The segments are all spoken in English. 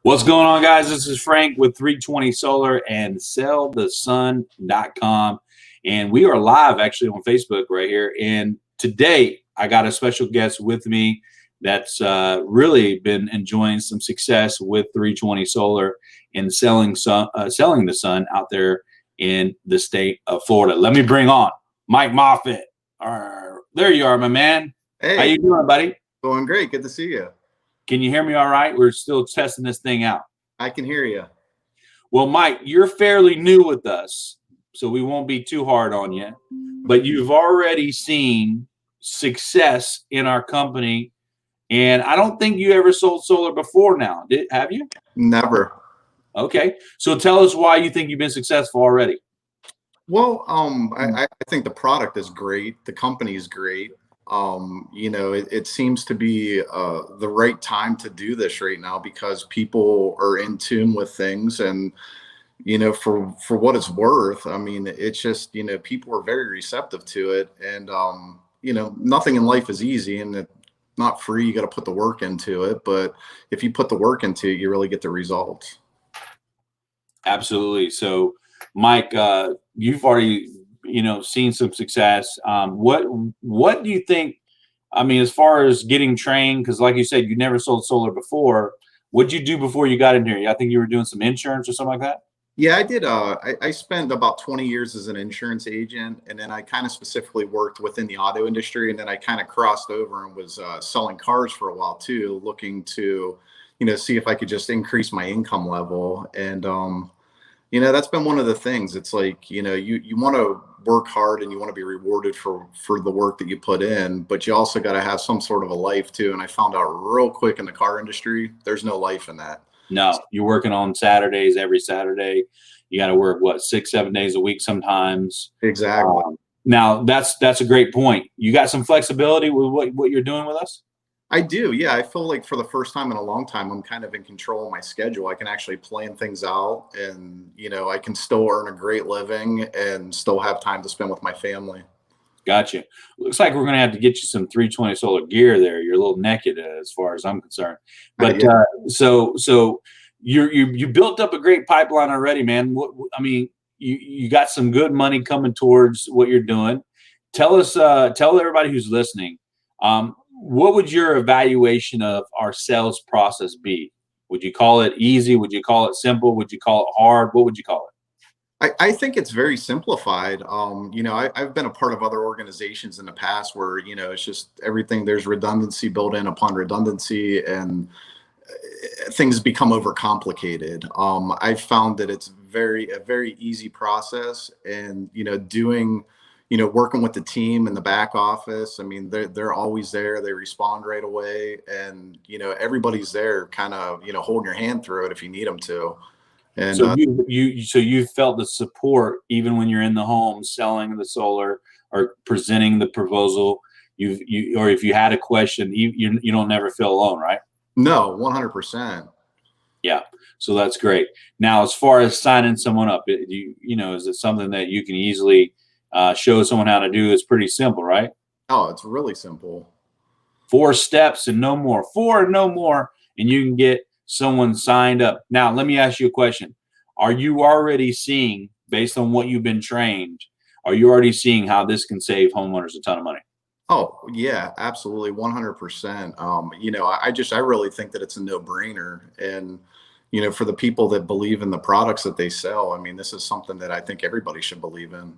What's going on, guys? This is Frank with 320 Solar and sellthesun.com. And we are live actually on Facebook right here. And today I got a special guest with me that's really been enjoying some success with 320 Solar and selling the sun out there in the state of Florida. Let me bring on Mike Moffitt. There you are, my man. Hey, how you doing, buddy? Going great. Good to see you. Can you hear me all right? We're still testing this thing out. I can hear you. Well, Mike, you're fairly new with us, so we won't be too hard on you. But you've already seen success in our company, and I don't think you ever sold solar before now. Have you? Never. Okay. So tell us why you think you've been successful already. Well, I think the product is great. The company is great. It seems to be the right time to do this right now because people are in tune with things, and for what it's worth, I mean, it's just people are very receptive to it, and nothing in life is easy, and it's not free. You got to put the work into it, but if you put the work into it, you really get the results. Absolutely. So, Mike, you've already seen some success. What do you think? I mean, as far as getting trained, because like you said, you never sold solar before. What'd you do before you got in here? I think you were doing some insurance or something like that. Yeah, I did. I spent about 20 years as an insurance agent, and then I kind of specifically worked within the auto industry, and then I kind of crossed over and was selling cars for a while too, looking to, see if I could just increase my income level. And that's been one of the things. It's like, you want to work hard and you want to be rewarded for the work that you put in, but you also got to have some sort of a life too. And I found out real quick in the car industry, there's no life in that. No, you're working on Saturdays, every Saturday. You got to work, 6-7 days a week sometimes. Exactly. Now that's a great point. You got some flexibility with what you're doing with us? I do. Yeah. I feel like for the first time in a long time, I'm kind of in control of my schedule. I can actually plan things out, and, I can still earn a great living and still have time to spend with my family. Gotcha. Looks like we're going to have to get you some 320 Solar gear there. You're a little naked as far as I'm concerned. But Yeah. So you built up a great pipeline already, man. You got some good money coming towards what you're doing. Tell everybody who's listening, what would your evaluation of our sales process be? Would you call it easy? Would you call it simple? Would you call it hard? What would you call it? I think it's very simplified. I've been a part of other organizations in the past where, it's just everything, there's redundancy built in upon redundancy, and things become overcomplicated. I've found that it's a very easy process, and, working with the team in the back office. I mean, they're always there. They respond right away, and, everybody's there kind of, holding your hand through it if you need them to. And so you felt the support even when you're in the home selling the solar or presenting the proposal. Or if you had a question, you don't never feel alone, right? No, 100%. Yeah. So that's great. Now, as far as signing someone up, is it something that you can easily show someone how to do? It's pretty simple, right? Oh, it's really simple. 4 steps and no more. 4 and no more, and you can get someone signed up. Now, let me ask you a question. Are you already seeing, based on what you've been trained, are you already seeing how this can save homeowners a ton of money? Oh, yeah, absolutely. 100%. I really think that it's a no-brainer. And, for the people that believe in the products that they sell, I mean, this is something that I think everybody should believe in.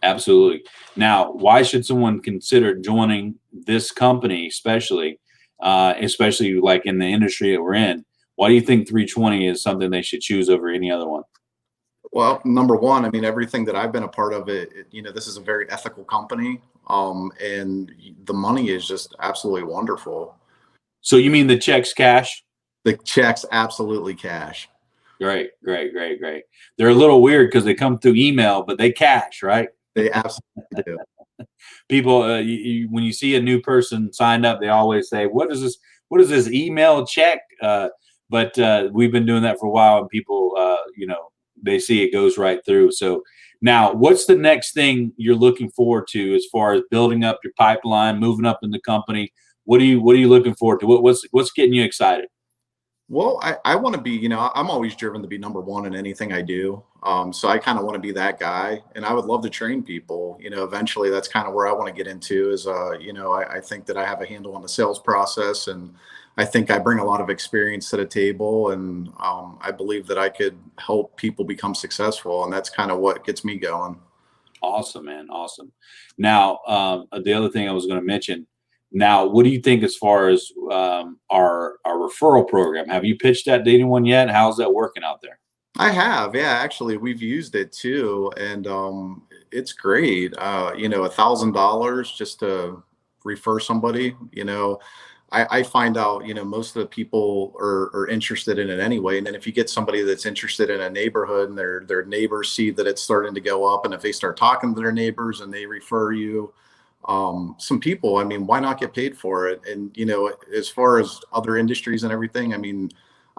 Absolutely. Now, why should someone consider joining this company, especially like in the industry that we're in? Why do you think 320 is something they should choose over any other one? Well, number one, I mean, everything that I've been a part of this is a very ethical company. And the money is just absolutely wonderful. So you mean the check's cash? The check's absolutely cash. Great. They're a little weird because they come through email, but they cash, right? They absolutely do. People, when you see a new person signed up, they always say, what is this email check? But we've been doing that for a while, and people, they see it goes right through. So now, what's the next thing you're looking forward to as far as building up your pipeline, moving up in the company? What are you looking forward to? What's getting you excited? Well, I want to be, I'm always driven to be number one in anything I do. So I kind of want to be that guy, and I would love to train people. Eventually that's kind of where I want to get into is, I think that I have a handle on the sales process, and I think I bring a lot of experience to the table, and I believe that I could help people become successful, and that's kind of what gets me going. Awesome, man. Awesome. Now, the other thing I was going to mention. Now, what do you think as far as our referral program? Have you pitched that to anyone yet? How's that working out there? I have, yeah. Actually, we've used it too, and it's great. $1,000 just to refer somebody. I find out, most of the people are interested in it anyway. And then if you get somebody that's interested in a neighborhood and their neighbors see that it's starting to go up, and if they start talking to their neighbors and they refer you, some people, I mean, why not get paid for it? And as far as other industries and everything, I mean,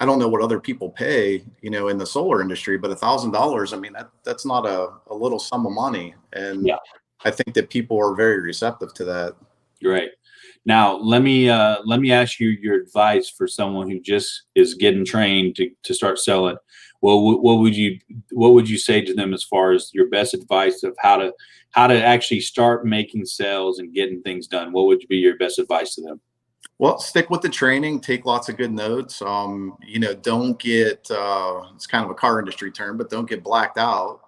I don't know what other people pay, in the solar industry, but $1,000, I mean, that's not a little sum of money. And Yeah, I think that people are very receptive to that. great. Now, let me ask you your advice for someone who just is getting trained to start selling. Well, what would you say to them as far as your best advice of how to actually start making sales and getting things done? What would be your best advice to them? Well, stick with the training, take lots of good notes. Don't get, it's kind of a car industry term, but don't get blacked out.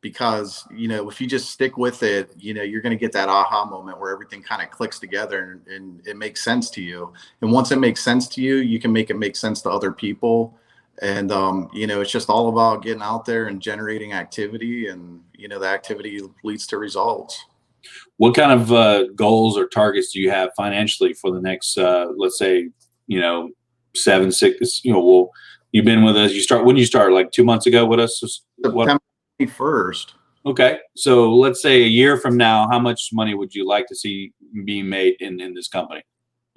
Because, if you just stick with it, you're going to get that aha moment where everything kind of clicks together, and it makes sense to you. And once it makes sense to you, you can make it make sense to other people. And, it's just all about getting out there and generating activity, and, the activity leads to results. What kind of goals or targets do you have financially for the next, let's say, 7, 6? Well, you've been with us. When you start, like 2 months ago with us. What? September 1st. Okay, so let's say a year from now, how much money would you like to see being made in this company?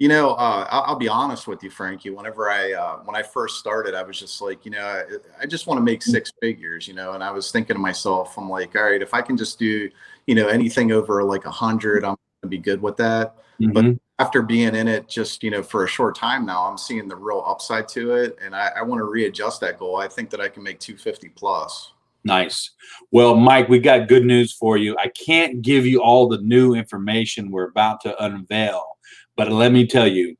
I'll be honest with you, Frankie. When I first started, I was just like, I just want to make six figures, and I was thinking to myself, I'm like, all right, if I can just do, anything over like 100, I'm gonna be good with that. But Hmm. after being in it just, for a short time now, I'm seeing the real upside to it, and I want to readjust that goal. I think that I can make 250 plus. Nice. Well, Mike, we got good news for you. I can't give you all the new information we're about to unveil, but let me tell you,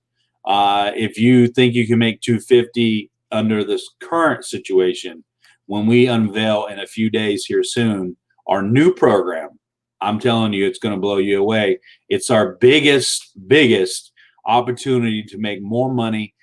if you think you can make 250 under this current situation, when we unveil in a few days here soon our new program, I'm telling you, it's going to blow you away. It's our biggest opportunity to make more money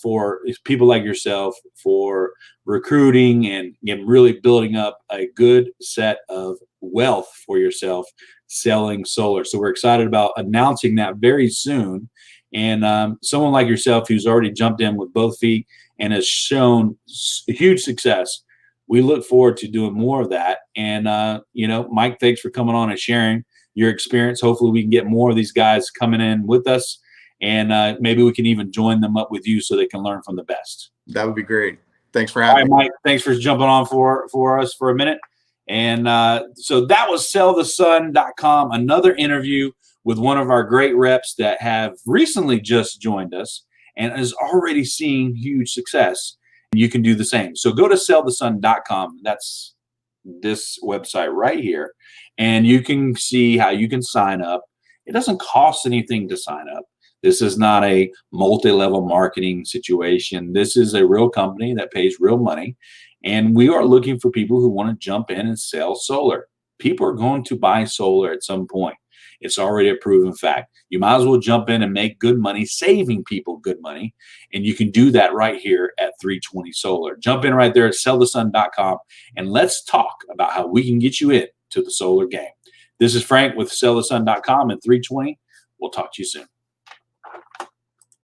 for people like yourself, for recruiting and really building up a good set of wealth for yourself selling solar. So we're excited about announcing that very soon. And someone like yourself who's already jumped in with both feet and has shown huge success, we look forward to doing more of that. And Mike, thanks for coming on and sharing your experience. Hopefully we can get more of these guys coming in with us, and maybe we can even join them up with you so they can learn from the best. That would be great. Thanks for All having right, me. Mike, thanks for jumping on for us for a minute. And so that was sellthesun.com, another interview with one of our great reps that have recently just joined us and is already seeing huge success. And you can do the same. So go to sellthesun.com. That's this website right here. And you can see how you can sign up. It doesn't cost anything to sign up. This is not a multi-level marketing situation. This is a real company that pays real money. And we are looking for people who want to jump in and sell solar. People are going to buy solar at some point. It's already a proven fact. You might as well jump in and make good money, saving people good money. And you can do that right here at 320 Solar. Jump in right there at sellthesun.com and let's talk about how we can get you in to the solar game. This is Frank with sellthesun.com and 320. We'll talk to you soon.